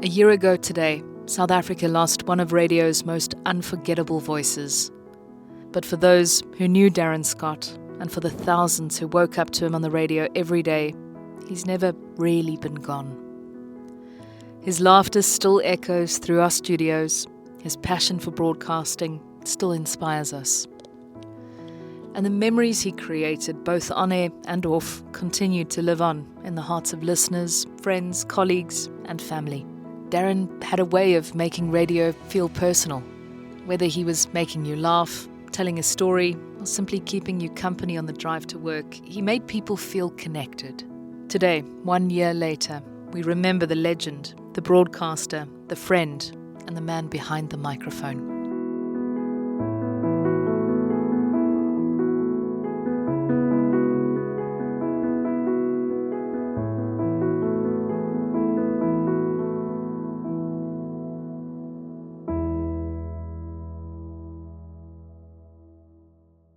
A year ago today, South Africa lost one of radio's most unforgettable voices. But for those who knew Darren Scott, and for the thousands who woke up to him on the radio every day, he's never really been gone. His laughter still echoes through our studios. His passion for broadcasting still inspires us. And the memories he created, both on air and off, continue to live on in the hearts of listeners, friends, colleagues, and family. Darren had a way of making radio feel personal. Whether he was making you laugh, telling a story, or simply keeping you company on the drive to work, he made people feel connected. Today, 1 year later, we remember the legend, the broadcaster, the friend, and the man behind the microphone.